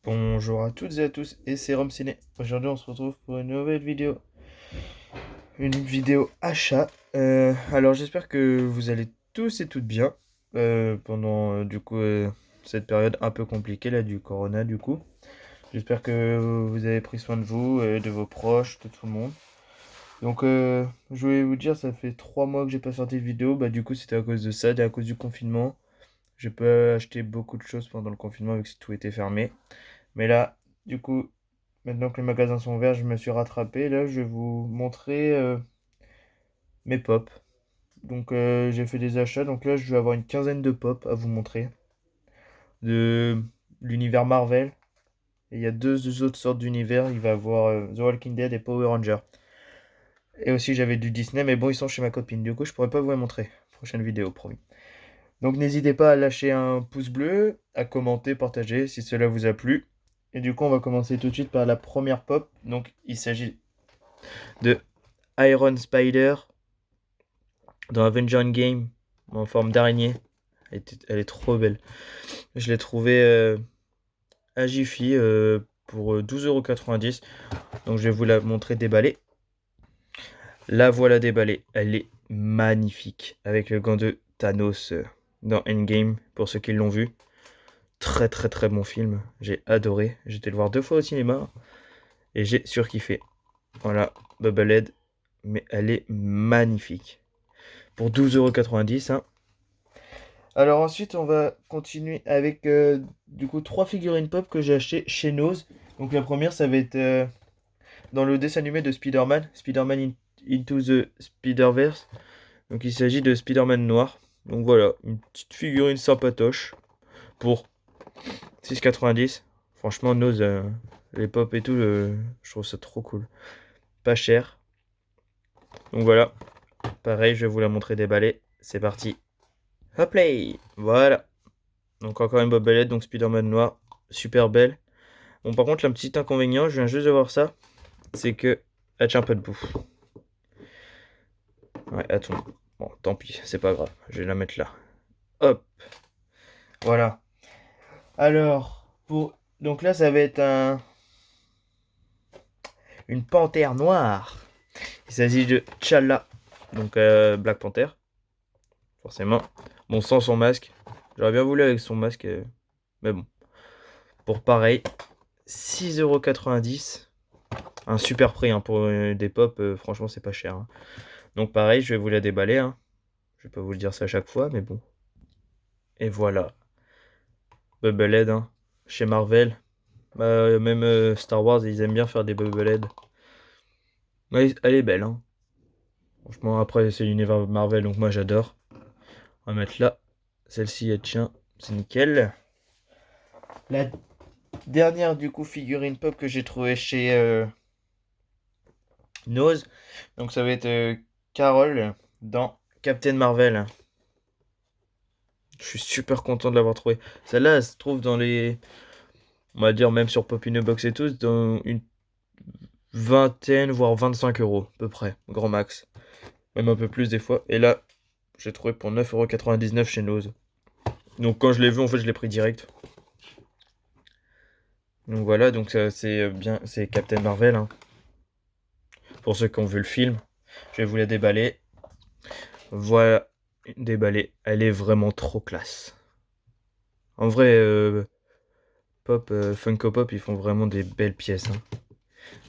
Bonjour à toutes et à tous, et c'est Rome Ciné. Aujourd'hui, on se retrouve pour une nouvelle vidéo. Une vidéo achat. Alors, j'espère que vous allez tous et toutes bien pendant cette période un peu compliquée là du corona du coup. J'espère que vous avez pris soin de vous, de vos proches, de tout le monde. Donc, je voulais vous dire, ça fait 3 mois que j'ai pas sorti de vidéo. Bah, du coup, c'était à cause de ça, à cause du confinement. J'ai pas acheté beaucoup de choses pendant le confinement vu que tout était fermé. Mais là, du coup, maintenant que les magasins sont ouverts, je me suis rattrapé. Là, je vais vous montrer mes pops. Donc, j'ai fait des achats. Donc là, je vais avoir une quinzaine de pops à vous montrer. De l'univers Marvel. Et il y a deux autres sortes d'univers. Il va y avoir The Walking Dead et Power Rangers. Et aussi, j'avais du Disney. Mais bon, ils sont chez ma copine. Du coup, je pourrais pas vous les montrer. Prochaine vidéo, promis. Donc, n'hésitez pas à lâcher un pouce bleu, à commenter, partager si cela vous a plu. Et du coup, on va commencer tout de suite par la première pop. Donc, il s'agit de Iron Spider dans Avenger Endgame en forme d'araignée. Elle est trop belle. Je l'ai trouvée à Jiffy pour 12,90 €. Donc je vais vous la montrer déballée. La voilà déballée. Elle est magnifique. Avec le gant de Thanos dans Endgame, pour ceux qui l'ont vu. Très très très bon film. J'ai adoré. J'étais le voir 2 fois au cinéma. Et j'ai surkiffé. Voilà, Bubblehead. Mais elle est magnifique. Pour 12,90 €, hein. Alors ensuite, on va continuer avec du coup 3 figurines pop que j'ai achetées chez Nose. Donc la première, ça va être dans le dessin animé de Spider-Man, Into the Spider-Verse. Donc il s'agit de Spider-Man noir. Donc voilà, une petite figurine sympatoche pour 6,90 €. Franchement, Nose, les pop et tout, je trouve ça trop cool. Pas cher. Donc voilà, pareil, je vais vous la montrer déballée. C'est parti. Hop là, voilà. Donc encore une bobelette, donc Spider-Man noir, super belle. Bon par contre, le petit inconvénient, je viens juste de voir ça, c'est que elle tient pas debout. Ouais, attends. Bon, tant pis, c'est pas grave, je vais la mettre là. Hop, voilà. Alors, donc là, ça va être une panthère noire. Il s'agit de T'Challa, donc Black Panther, forcément. Bon, sans son masque. J'aurais bien voulu avec son masque, mais bon. Pour pareil, 6,90 €. Un super prix hein, pour des pop, franchement c'est pas cher. Hein. Donc pareil, je vais vous la déballer. Hein. Je vais pas vous le dire ça à chaque fois, mais bon. Et voilà. Bubblehead, hein. Chez Marvel. Même Star Wars, ils aiment bien faire des Bubblehead. Ouais, elle est belle. Hein. Franchement, après c'est l'univers Marvel, donc moi j'adore. On va mettre là. Celle-ci, elle tient. C'est nickel. La dernière du coup figurine pop que j'ai trouvé chez Nose. Donc ça va être Carol dans Captain Marvel. Je suis super content de l'avoir trouvé. Celle-là, elle se trouve dans les. On va dire, même sur Pop In A Box et tout, dans une vingtaine, voire 25 € à peu près, grand max. Même un peu plus des fois. Et là, j'ai trouvé pour 9,99 € chez Nose. Donc quand je l'ai vu, en fait, je l'ai pris direct. Donc voilà, donc c'est bien, c'est Captain Marvel. Hein. Pour ceux qui ont vu le film, je vais vous la déballer. Voilà, déballée. Elle est vraiment trop classe. En vrai, Funko Pop, ils font vraiment des belles pièces. Hein.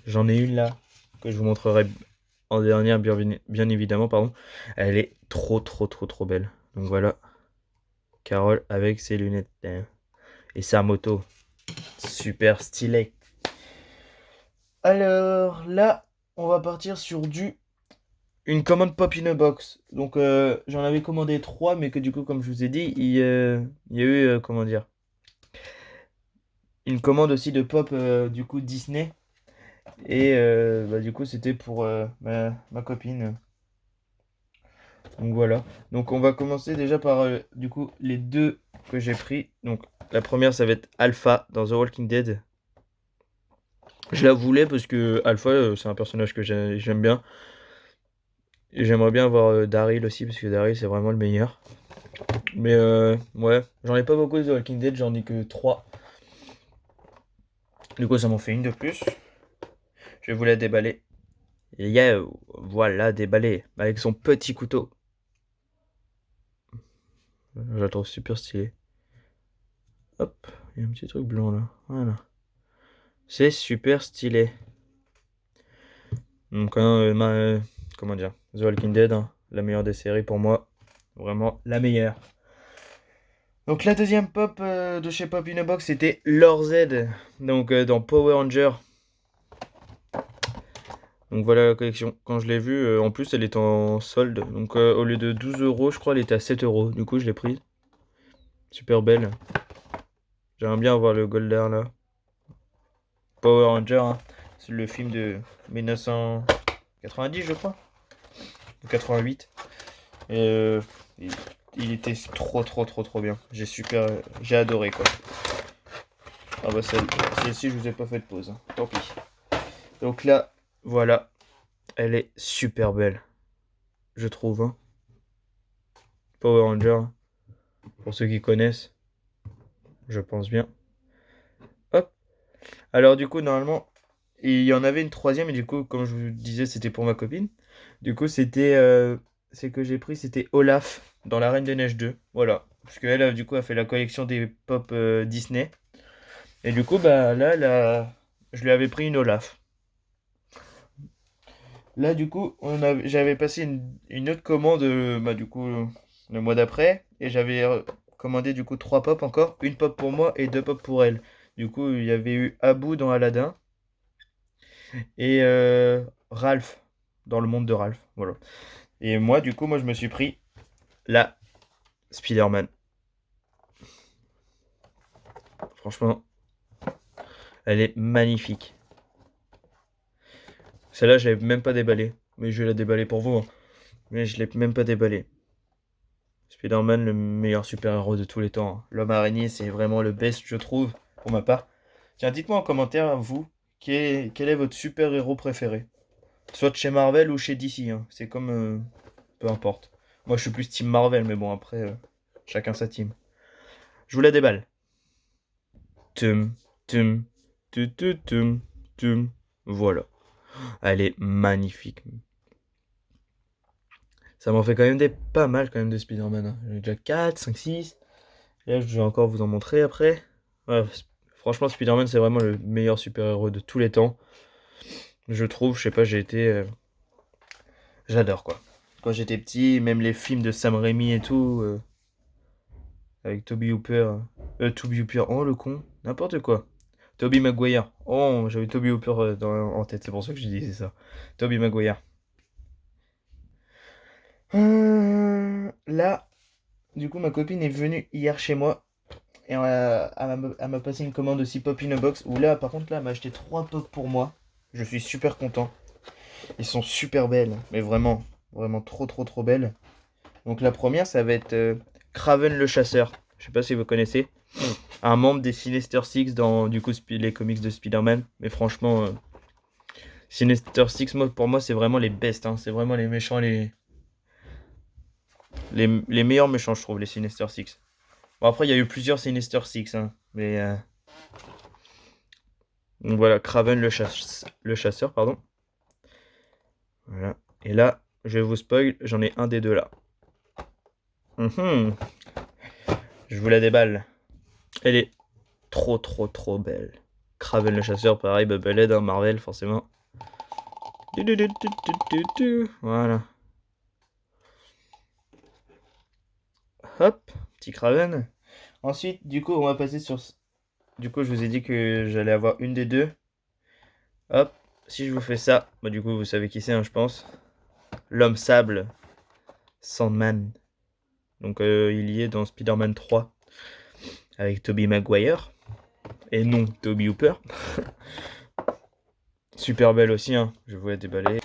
J'en ai une là, que je vous montrerai en dernière, bien évidemment, pardon. Elle est trop, trop, trop, trop belle. Donc voilà, Carole avec ses lunettes et sa moto. Super stylé. Alors là, on va partir sur une commande pop in a box. Donc j'en avais commandé 3, mais que du coup, comme je vous ai dit, il y a eu, comment dire, une commande aussi de pop du coup Disney. Et du coup, c'était pour ma copine. Donc voilà. Donc on va commencer déjà par du coup les deux que j'ai pris. Donc la première, ça va être Alpha dans The Walking Dead. Je la voulais parce que Alpha, c'est un personnage que j'aime bien. Et j'aimerais bien avoir Daryl aussi parce que Daryl, c'est vraiment le meilleur. Mais ouais, j'en ai pas beaucoup de The Walking Dead, j'en ai que 3. Du coup, ça m'en fait une de plus. Je vais vous la déballer. Yeah, voilà, déballée. Avec son petit couteau. Je la trouve super stylée. Hop, il y a un petit truc blanc là. Voilà. C'est super stylé. Donc, comment dire, The Walking Dead, hein, la meilleure des séries pour moi. Vraiment la meilleure. Donc, la deuxième pop de chez Pop in a Box, c'était Lord Z. Donc, dans Power Ranger. Donc, voilà la collection. Quand je l'ai vue, en plus, elle est en solde. Donc, au lieu de 12 euros, je crois, elle était à 7 euros. Du coup, je l'ai prise. Super belle. J'aimerais bien avoir le Golder là. Power Ranger, hein. C'est le film de 1990, je crois. Ou 88. Et il, il était trop bien. J'ai adoré quoi. Ah bah celle-ci je vous ai pas fait de pause, hein. Tant pis. Donc là, voilà, elle est super belle, je trouve, hein. Power Ranger, pour ceux qui connaissent, je pense bien. Hop. Alors du coup normalement, il y en avait une troisième et du coup comme je vous disais c'était pour ma copine. Du coup c'est que j'ai pris c'était Olaf dans La Reine des Neiges 2. Voilà. Parce qu'elle du coup a fait la collection des pop Disney. Et du coup, bah là, je lui avais pris une Olaf. Là, du coup, j'avais passé une autre commande, bah, du coup, le mois d'après. Et j'avais commandé, du coup, 3 pop encore. Une pop pour moi et 2 pop pour elle. Du coup, il y avait eu Abu dans Aladdin. Et Ralph dans le monde de Ralph. Voilà. Et moi, du coup, je me suis pris la Spider-Man. Franchement, elle est magnifique. Celle-là, je l'avais même pas déballée. Mais je vais la déballer pour vous, hein. Mais je l'ai même pas déballée. Spider-Man, le meilleur super-héros de tous les temps, hein. L'homme araignée, c'est vraiment le best, je trouve, pour ma part. Tiens, dites-moi en commentaire, vous, quel est votre super-héros préféré? Soit de chez Marvel ou chez DC, hein. C'est comme... peu importe. Moi, je suis plus team Marvel, mais bon, après, chacun sa team. Je vous la déballe. Tum, tum, tum, tum, tum, tum. Voilà. Elle est magnifique. Ça m'en fait quand même pas mal quand même de Spider-Man, hein. J'en ai déjà 4, 5, 6. Et là, je vais encore vous en montrer après. Ouais, franchement, Spider-Man, c'est vraiment le meilleur super-héros de tous les temps. Je trouve, je sais pas, j'adore quoi. Quand j'étais petit, même les films de Sam Raimi et tout, avec Tobey Hooper. Tobey Hooper, oh le con, n'importe quoi. Tobey Maguire. Oh, j'avais Tobey Hooper en tête, c'est pour ça que je disais ça. Tobey Maguire. Là, du coup, ma copine est venue hier chez moi. Et elle m'a passé une commande aussi Pop in a Box. Où là, par contre, là, elle m'a acheté 3 pop pour moi. Je suis super content. Ils sont super belles. Mais vraiment, vraiment trop belles. Donc la première, ça va être Kraven le chasseur. Je sais pas si vous connaissez. Un membre des Sinister Six dans du coup les comics de Spider-Man. Mais franchement, Sinister Six, pour moi, c'est vraiment les best, hein. C'est vraiment les méchants, les meilleurs méchants, je trouve, les Sinister Six. Bon, après, il y a eu plusieurs Sinister Six, hein. Mais donc voilà, Kraven le chasseur, pardon. Voilà. Et là, je vais vous spoil, j'en ai un des deux là. Je vous la déballe. Elle est trop belle. Kraven le chasseur, pareil, Bubblehead, hein, Marvel, forcément. Voilà. Hop, petit Kraven. Ensuite, du coup, on va passer sur... Du coup, je vous ai dit que j'allais avoir une des deux. Hop, si je vous fais ça, bah du coup, vous savez qui c'est, hein, je pense. L'homme sable, Sandman. Donc, il y est dans Spider-Man 3 avec Tobey Maguire. Et non, Tobey Hooper. Super belle aussi, hein. Je vais vous la déballer.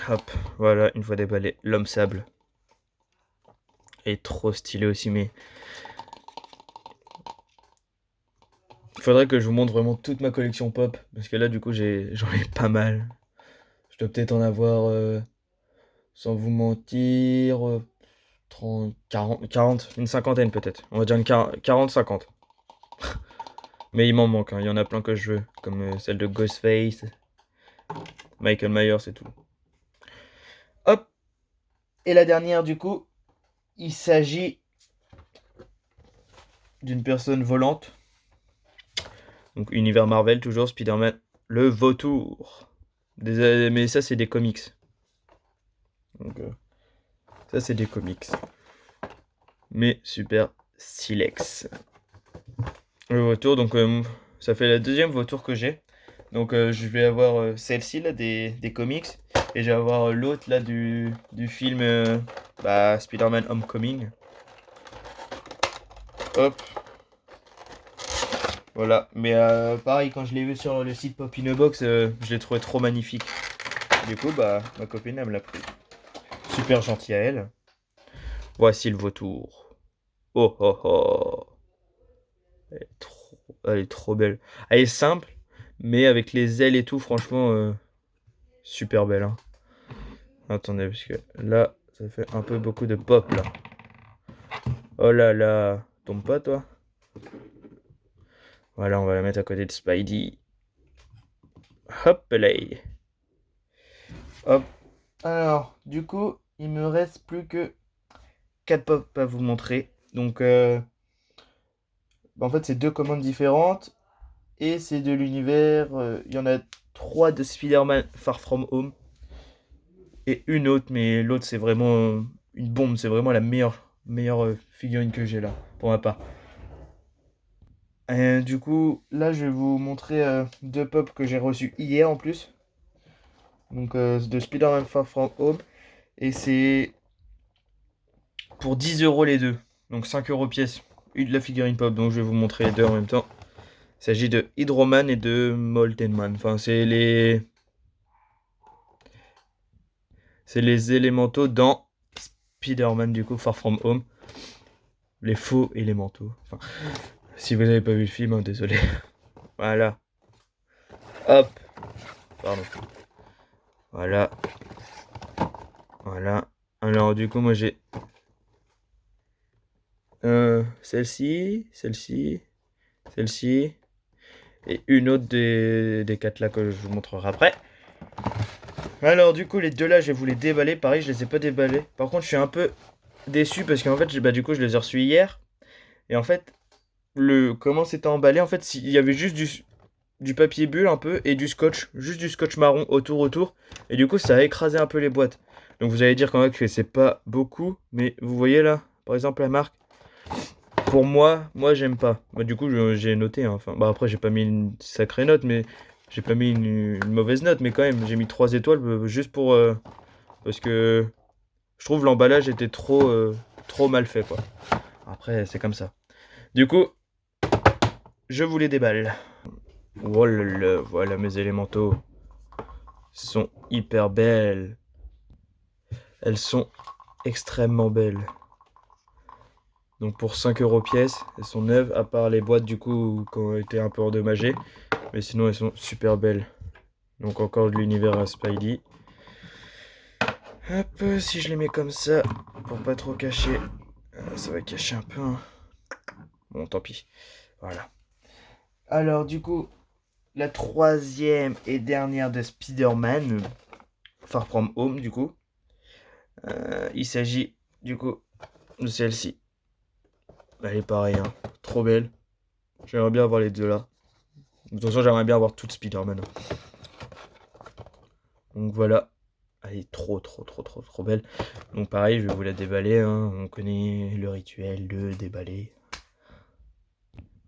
Hop, voilà, une fois déballé, l'homme sable. Et trop stylé aussi, mais... Il faudrait que je vous montre vraiment toute ma collection pop. Parce que là, du coup, j'en ai pas mal. Je dois peut-être en avoir, sans vous mentir, 30, 40, une cinquantaine peut-être. On va dire une 40, 50. Mais il m'en manque, hein. Il y en a plein que je veux. Comme celle de Ghostface, Michael Myers et tout. Hop. Et la dernière, du coup, il s'agit d'une personne volante. Donc univers Marvel, toujours Spider-Man, le vautour. Mais ça, c'est des comics. Donc ça, c'est des comics. Mais super silex. Le vautour, donc ça fait la deuxième vautour que j'ai. Donc je vais avoir celle-ci là des comics. Et je vais avoir l'autre là du film Spider-Man Homecoming. Hop. Voilà. Mais pareil, quand je l'ai vu sur le site Pop in a Box, je l'ai trouvé trop magnifique. Du coup, bah ma copine elle me l'a pris. Super gentil à elle. Voici le vautour. Oh oh oh. Elle est trop belle. Elle est simple, mais avec les ailes et tout, franchement, super belle. Hein. Attendez, parce que là, ça fait un peu beaucoup de pop là. Oh là là. Tombe pas, toi? Voilà, on va la mettre à côté de Spidey. Hop là. Hop. Alors, du coup, il me reste plus que 4 pop à vous montrer. Donc, en fait, c'est deux commandes différentes. Et c'est de l'univers. Il y en a 3 de Spider-Man Far From Home. Et une autre, mais l'autre, c'est vraiment une bombe. C'est vraiment la meilleure figurine que j'ai là, pour ma part. Du coup, là, je vais vous montrer deux pop que j'ai reçus hier en plus. Donc, de Spider-Man Far From Home. Et c'est pour 10 € les deux. Donc, 5 € pièce. Une de la figurine pop. Donc, je vais vous montrer les deux en même temps. Il s'agit de Hydroman et de Molten Man. Enfin, c'est les élémentaux dans Spider-Man, du coup, Far From Home. Les faux élémentaux. Enfin, si vous n'avez pas vu le film, hein, désolé. Voilà. Hop. Pardon. Voilà. Voilà. Alors, du coup, moi, j'ai celle-ci, celle-ci, celle-ci. Et une autre des 4 là que je vous montrerai après. Alors, du coup, les deux là, je vais vous les déballer. Pareil, je les ai pas déballés. Par contre, je suis un peu déçu parce qu'en fait, du coup, je les ai reçus hier. Et en fait, comment c'était emballé, en fait, il y avait juste du papier bulle un peu et du scotch, juste du scotch marron autour. Et du coup, ça a écrasé un peu les boîtes. Donc vous allez dire quand même que c'est pas beaucoup, mais vous voyez là, par exemple la marque. Pour moi j'aime pas. Bah, du coup, j'ai noté. Hein. Enfin, bah après j'ai pas mis une sacrée note, mais j'ai pas mis une mauvaise note, mais quand même j'ai mis 3 étoiles juste pour parce que je trouve l'emballage était trop mal fait quoi. Après c'est comme ça. Du coup, je vous les déballe. Oh là là, voilà mes élémentaux. Sont hyper belles. Elles sont extrêmement belles. Donc pour 5 € pièce, elles sont neuves, à part les boîtes du coup qui ont été un peu endommagées. Mais sinon elles sont super belles. Donc encore de l'univers à Spidey. Hop, si je les mets comme ça, pour pas trop cacher, ça va cacher un peu. Hein. Bon, tant pis. Voilà. Alors du coup, la troisième et dernière de Spider-Man, Far From Home du coup. Il s'agit du coup de celle-ci. Elle est pareille, hein. Trop belle. J'aimerais bien avoir les deux là. De toute façon, j'aimerais bien avoir toute Spider-Man. Donc voilà. Elle est trop belle. Donc pareil, je vais vous la déballer. Hein. On connaît le rituel de déballer.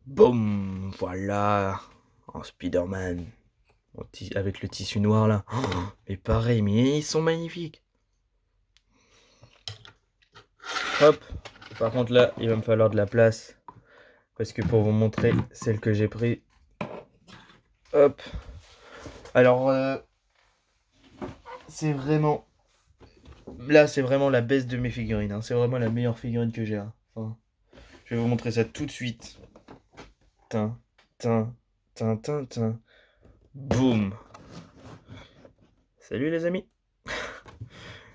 Boum. Voilà. En Spider-Man. Avec le tissu noir là. Mais pareil, mais ils sont magnifiques. Hop. Par contre là, il va me falloir de la place. Parce que pour vous montrer celle que j'ai pris. Hop. Alors, c'est vraiment... Là, c'est vraiment la baisse de mes figurines. Hein. C'est vraiment la meilleure figurine que j'ai. Hein. Enfin, je vais vous montrer ça tout de suite. Tin, tin, tin, tin, tin. Boum. Salut les amis.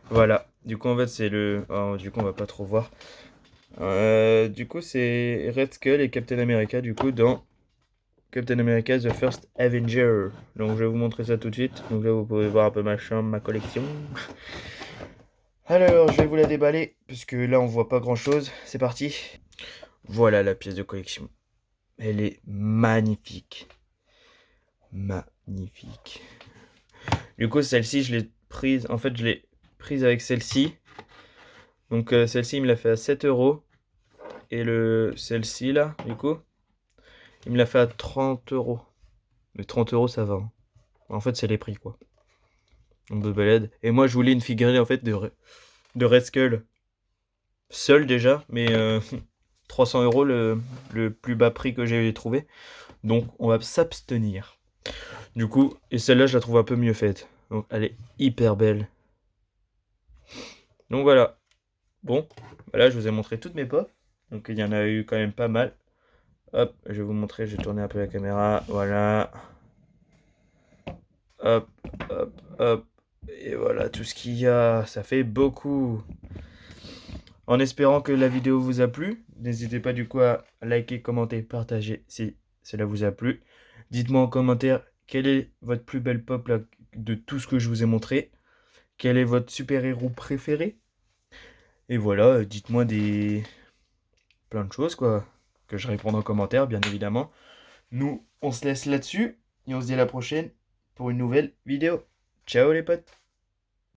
Voilà. Du coup, en fait, c'est le... Oh, du coup, on va pas trop voir. Du coup, c'est Red Skull et Captain America, du coup, dans Captain America The First Avenger. Donc je vais vous montrer ça tout de suite. Donc là vous pouvez voir un peu ma chambre, ma collection. Alors je vais vous la déballer parce que là on voit pas grand chose. C'est parti. Voilà la pièce de collection. Elle est magnifique. Magnifique. Du coup celle-ci je l'ai prise. En fait je l'ai prise avec celle-ci. Donc celle-ci il me l'a fait à 7 €. Et celle-ci là du coup il me l'a fait à 30 €. Mais 30 € ça va. Hein. En fait c'est les prix quoi. Donc de balade. Et moi je voulais une figurine en fait de Red Skull. Seul déjà. Mais 300 € le plus bas prix que j'ai trouvé. Donc on va s'abstenir. Du coup, et celle-là je la trouve un peu mieux faite. Donc elle est hyper belle. Donc voilà. Bon, voilà, je vous ai montré toutes mes pop. Donc il y en a eu quand même pas mal. Hop, je vais vous montrer, je vais tourner un peu la caméra. Voilà. Hop, hop, hop. Et voilà tout ce qu'il y a. Ça fait beaucoup. En espérant que la vidéo vous a plu. N'hésitez pas du coup à liker, commenter, partager si cela vous a plu. Dites-moi en commentaire quelle est votre plus belle pop là, de tout ce que je vous ai montré. Quel est votre super-héros préféré? Et voilà, dites-moi plein de choses quoi. Que je réponde en commentaire, bien évidemment. Nous, on se laisse là-dessus. Et on se dit à la prochaine pour une nouvelle vidéo. Ciao les potes!